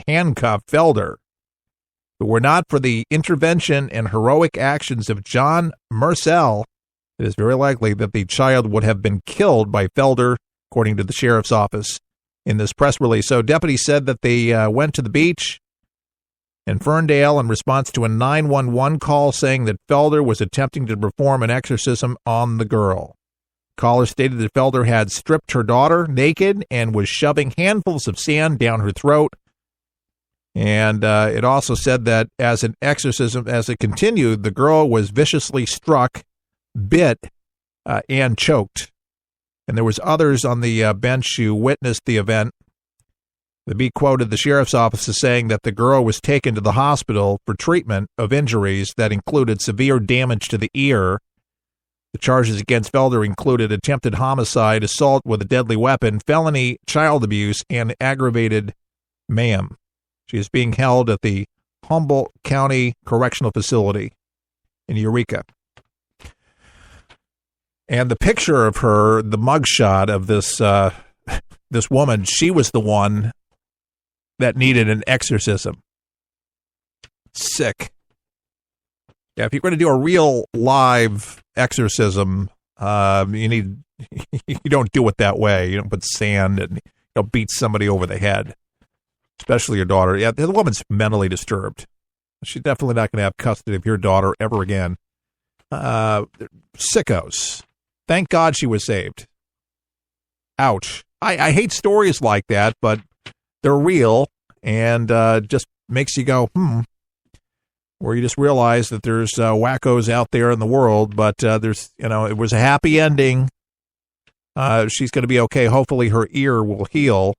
handcuff Felder. If it were not for the intervention and heroic actions of John Murcell, it is very likely that the child would have been killed by Felder, according to the sheriff's office in this press release. So deputies said that they went to the beach in Ferndale in response to a 911 call saying that Felder was attempting to perform an exorcism on the girl. Caller stated that Felder had stripped her daughter naked and was shoving handfuls of sand down her throat. And it also said that as an exorcism, as it continued, the girl was viciously struck, bit, and choked. And there was others on the bench who witnessed the event. The Bee quoted the sheriff's office as saying that the girl was taken to the hospital for treatment of injuries that included severe damage to the ear. The charges against Felder included attempted homicide, assault with a deadly weapon, felony child abuse, and aggravated mayhem. She is being held at the Humboldt County Correctional Facility in Eureka. And the picture of her, the mugshot of this woman, she was the one that needed an exorcism. Sick. Yeah, if you're going to do a real live exorcism, you don't do it that way. You don't put sand and beat somebody over the head, especially your daughter. Yeah, the woman's mentally disturbed. She's definitely not going to have custody of your daughter ever again. Sickos. Thank God she was saved. Ouch. I hate stories like that, but they're real and just makes you go, where you just realize that there's wackos out there in the world, but there's, it was a happy ending. She's going to be okay. Hopefully her ear will heal.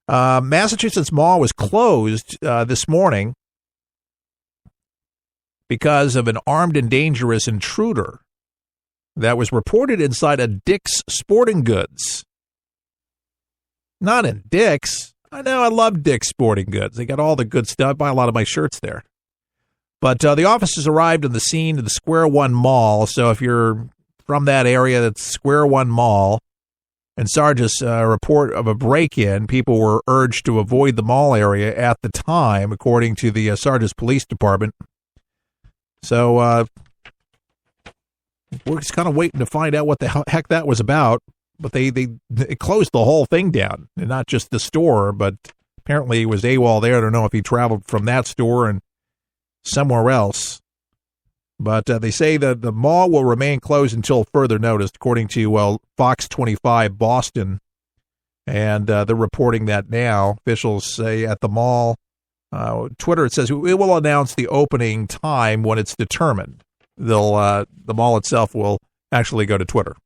Massachusetts Mall was closed this morning because of an armed and dangerous intruder that was reported inside a Dick's Sporting Goods. Not in Dick's. I know, I love Dick's Sporting Goods. They got all the good stuff. I buy a lot of my shirts there. But the officers arrived on the scene of the Square One Mall. So if you're from that area, that's Square One Mall, and sergeants report of a break-in, people were urged to avoid the mall area at the time, according to the Sargent's Police Department. So we're just kind of waiting to find out what the heck that was about. But they closed the whole thing down, and not just the store, but apparently he was AWOL there. I don't know if he traveled from that store and somewhere else. But they say that the mall will remain closed until further notice, according to Fox 25 Boston. And they're reporting that now. Officials say at the mall, Twitter, it says, it will announce the opening time when it's determined. The mall itself will actually go to Twitter.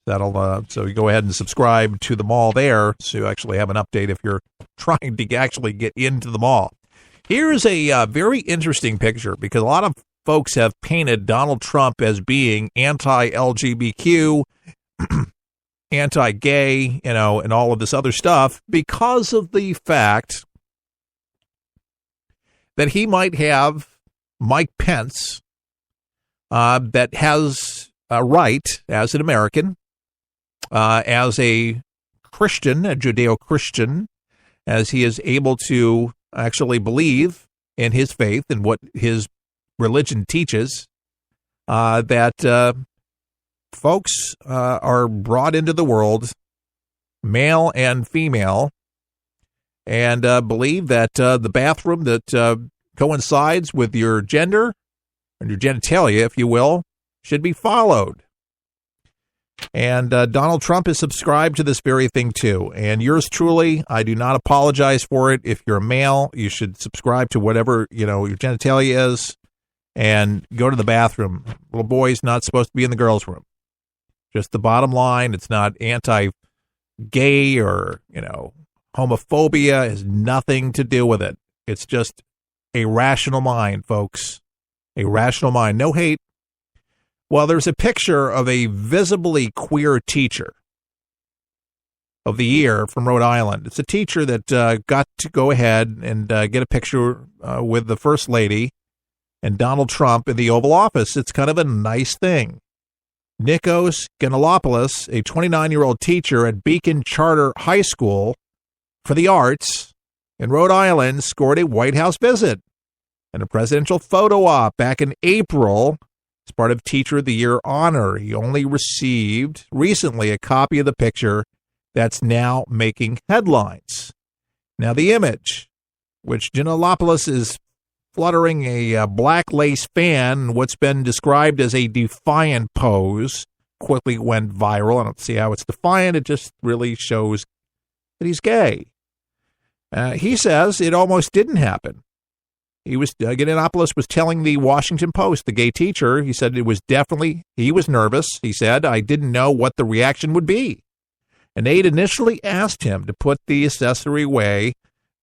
So you go ahead and subscribe to the mall there, so you actually have an update if you're trying to actually get into the mall. Here's a very interesting picture, because a lot of folks have painted Donald Trump as being anti-LGBTQ, anti-gay, and all of this other stuff, because of the fact that he might have Mike Pence, that has a right as an American, as a Christian, a Judeo-Christian, as he is able to actually believe in his faith and what his religion teaches, that folks are brought into the world, male and female, and believe that the bathroom that coincides with your gender and your genitalia, if you will, should be followed. And Donald Trump is subscribed to this very thing, too. And yours truly, I do not apologize for it. If you're a male, you should subscribe to whatever, your genitalia is and go to the bathroom. Little boy's not supposed to be in the girls' room. Just the bottom line. It's not anti-gay or, homophobia. It has nothing to do with it. It's just a rational mind, folks. A rational mind. No hate. Well, there's a picture of a visibly queer teacher of the year from Rhode Island. It's a teacher that got to go ahead and get a picture with the First Lady and Donald Trump in the Oval Office. It's kind of a nice thing. Nikos Ganilopoulos, a 29-year-old teacher at Beacon Charter High School for the Arts in Rhode Island scored a White House visit and a presidential photo op back in April as part of Teacher of the Year honor. He only received recently a copy of the picture that's now making headlines. Now, the image, which Giannopoulos is fluttering a black lace fan in what's been described as a defiant pose, quickly went viral. I don't see how it's defiant. It just really shows that he's gay. He says it almost didn't happen. Giannopoulos was telling the Washington Post, the gay teacher, he said he was nervous. He said, I didn't know what the reaction would be. An aide initially asked him to put the accessory away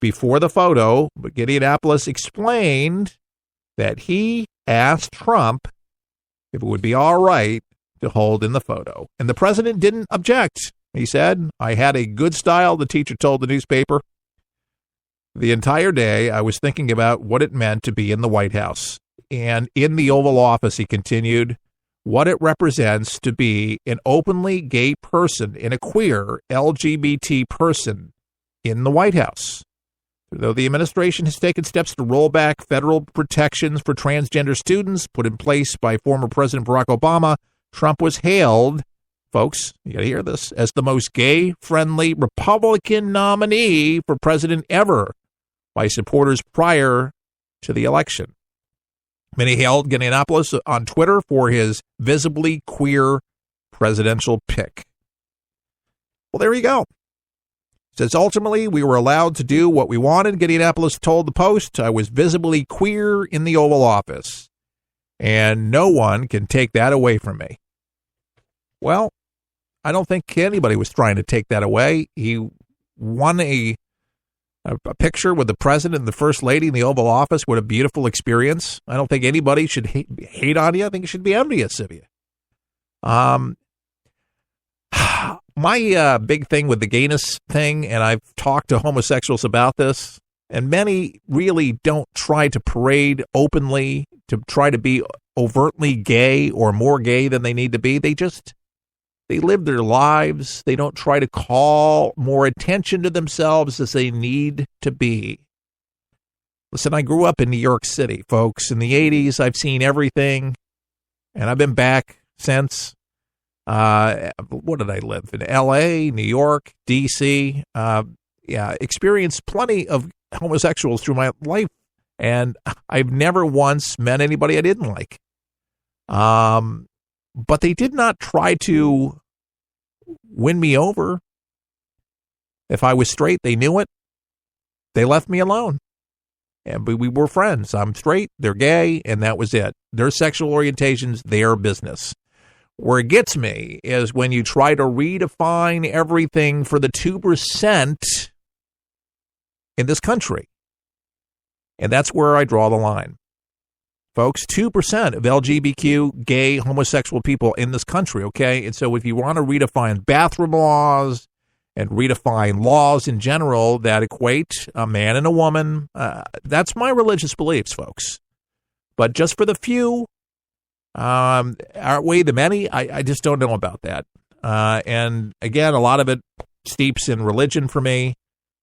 before the photo, but Giannopoulos explained that he asked Trump if it would be all right to hold in the photo. And the president didn't object. He said, I had a good style, the teacher told the newspaper. The entire day, I was thinking about what it meant to be in the White House. And in the Oval Office, he continued, what it represents to be an openly gay person and a queer LGBT person in the White House. Though the administration has taken steps to roll back federal protections for transgender students put in place by former President Barack Obama, Trump was hailed, folks, you got to hear this, as the most gay-friendly Republican nominee for president ever by supporters prior to the election. Many hailed Giannopoulos on Twitter for his visibly queer presidential pick. Well, there you go. Says, ultimately, we were allowed to do what we wanted. Giannopoulos told the Post, I was visibly queer in the Oval Office, and no one can take that away from me. Well, I don't think anybody was trying to take that away. He won a picture with the president and the first lady in the Oval Office. What a beautiful experience. I don't think anybody should hate on you. I think you should be envious of you. My big thing with the gayness thing, and I've talked to homosexuals about this, and many really don't try to parade openly to try to be overtly gay or more gay than they need to be. They live their lives. They don't try to call more attention to themselves as they need to be. Listen, I grew up in New York City, folks. In the 80s, I've seen everything, and I've been back since. What did I live in? L.A., New York, D.C. Experienced plenty of homosexuals through my life, and I've never once met anybody I didn't like. But they did not try to win me over. If I was straight, they knew it. They left me alone. And we were friends. I'm straight, they're gay, and that was it. Their sexual orientations, their business. Where it gets me is when you try to redefine everything for the 2% in this country. And that's where I draw the line. Folks, 2% of LGBTQ, gay, homosexual people in this country, okay? And so if you want to redefine bathroom laws and redefine laws in general that equate a man and a woman, that's my religious beliefs, folks. But just for the few, outweigh the many, I just don't know about that. And again, a lot of it steeps in religion for me.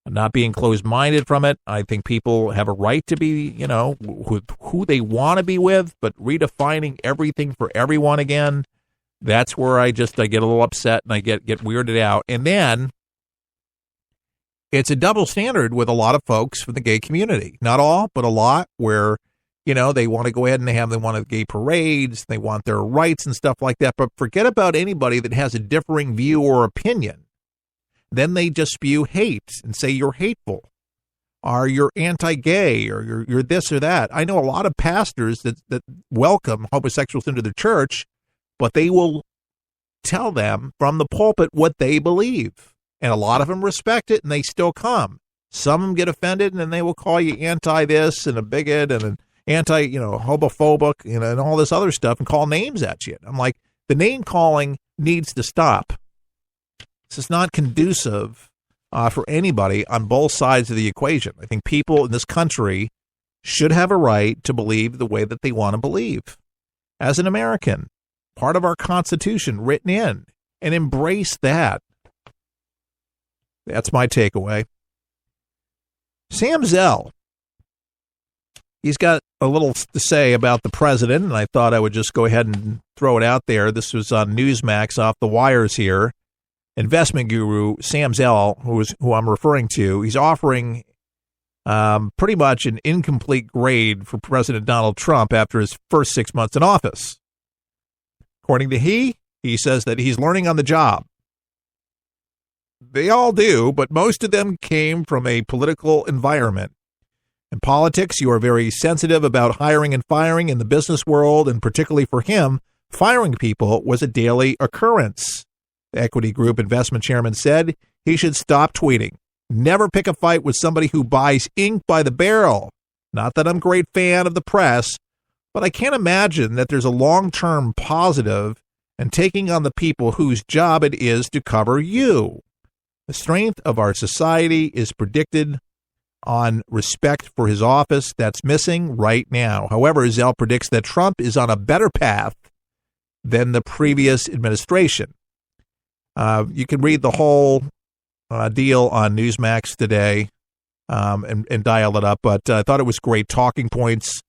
Not being closed-minded from it. I think people have a right to be, who they want to be with, but redefining everything for everyone again, that's where I get a little upset and I get weirded out. And then it's a double standard with a lot of folks from the gay community. Not all, but a lot, where, they want to go ahead and they want gay parades, they want their rights and stuff like that, but forget about anybody that has a differing view or opinion. Then they just spew hate and say you're hateful, or you're anti-gay, or you're this or that. I know a lot of pastors that welcome homosexuals into their church, but they will tell them from the pulpit what they believe. And a lot of them respect it, and they still come. Some of them get offended, and then they will call you anti-this and a bigot and an anti-homophobic, and all this other stuff, and call names at you. I'm like, the name calling needs to stop. This is not conducive for anybody on both sides of the equation. I think people in this country should have a right to believe the way that they want to believe. As an American, part of our Constitution written in, and embrace that. That's my takeaway. Sam Zell, he's got a little to say about the president, and I thought I would just go ahead and throw it out there. This was on Newsmax off the wires here. Investment guru Sam Zell, who I'm referring to, he's offering pretty much an incomplete grade for President Donald Trump after his first 6 months in office. According to he says that he's learning on the job. They all do, but most of them came from a political environment. In politics, you are very sensitive about hiring and firing. In the business world, and particularly for him, firing people was a daily occurrence. The Equity Group investment chairman said he should stop tweeting. Never pick a fight with somebody who buys ink by the barrel. Not that I'm a great fan of the press, but I can't imagine that there's a long-term positive in taking on the people whose job it is to cover you. The strength of our society is predicted on respect for his office. That's missing right now. However, Zell predicts that Trump is on a better path than the previous administration. You can read the whole deal on Newsmax today and dial it up, but I thought it was great talking points.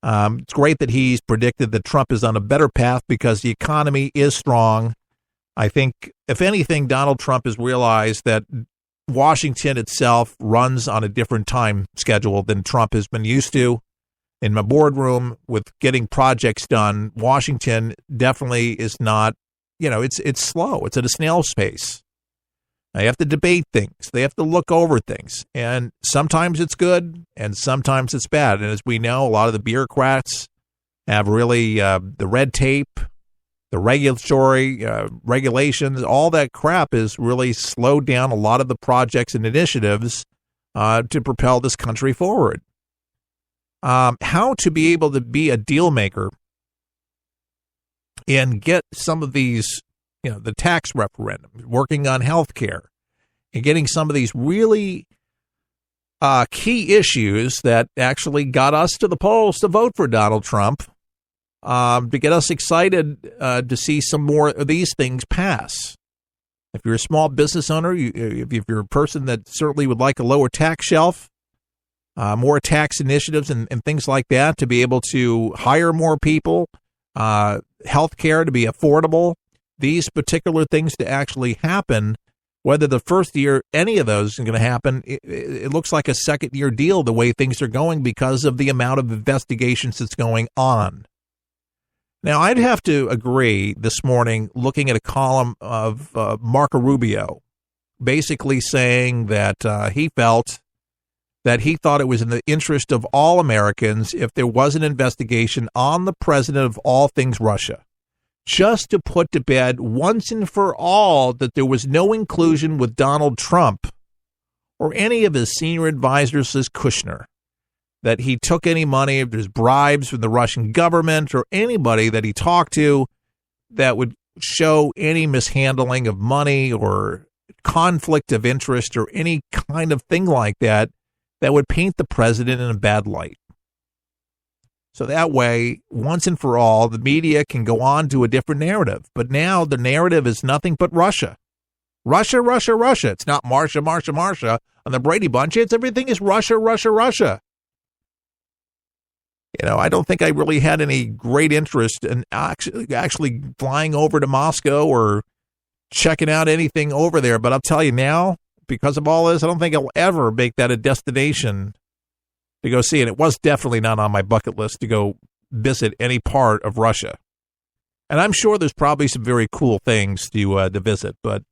It's great that he's predicted that Trump is on a better path because the economy is strong. I think, if anything, Donald Trump has realized that Washington itself runs on a different time schedule than Trump has been used to. In my boardroom with getting projects done, Washington definitely is not, it's slow. It's at a snail's pace. They have to debate things. They have to look over things. And sometimes it's good and sometimes it's bad. And as we know, a lot of the bureaucrats have really the red tape, the regulatory regulations, all that crap has really slowed down a lot of the projects and initiatives to propel this country forward. How to be able to be a deal maker and get some of these, the tax referendum, working on health care, and getting some of these really key issues that actually got us to the polls to vote for Donald Trump, to get us excited to see some more of these things pass. If you're a small business owner, if you're a person that certainly would like a lower tax shelf, more tax initiatives and things like that to be able to hire more people, health care to be affordable, these particular things to actually happen, whether the first year any of those is going to happen, it looks like a second-year deal the way things are going because of the amount of investigations that's going on. Now, I'd have to agree this morning looking at a column of Marco Rubio basically saying that he felt that he thought it was in the interest of all Americans if there was an investigation on the president of all things Russia, just to put to bed once and for all that there was no inclusion with Donald Trump or any of his senior advisors, says Kushner, that he took any money, if there's bribes from the Russian government or anybody that he talked to that would show any mishandling of money or conflict of interest or any kind of thing like that, that would paint the president in a bad light. So that way, once and for all, the media can go on to a different narrative. But now the narrative is nothing but Russia. Russia, Russia, Russia. It's not Marsha, Marsha, Marsha on the Brady Bunch. It's everything is Russia, Russia, Russia. I don't think I really had any great interest in actually flying over to Moscow or checking out anything over there. But I'll tell you now, because of all this, I don't think I'll ever make that a destination to go see. And it was definitely not on my bucket list to go visit any part of Russia. And I'm sure there's probably some very cool things to visit. But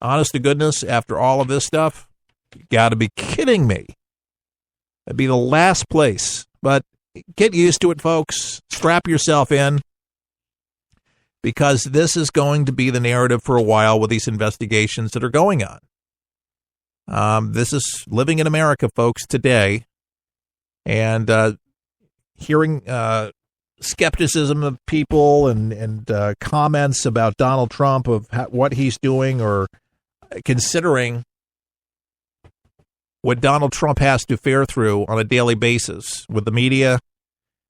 honest to goodness, after all of this stuff, you got to be kidding me. That'd be the last place. But get used to it, folks. Strap yourself in, because this is going to be the narrative for a while with these investigations that are going on. This is living in America, folks, today. And hearing skepticism of people and comments about Donald Trump, of what he's doing, or considering what Donald Trump has to fare through on a daily basis with the media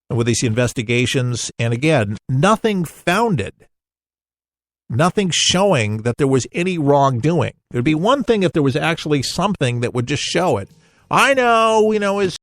and with these investigations. And again, nothing founded, nothing showing that there was any wrongdoing. It would be one thing if there was actually something that would just show it. I know, his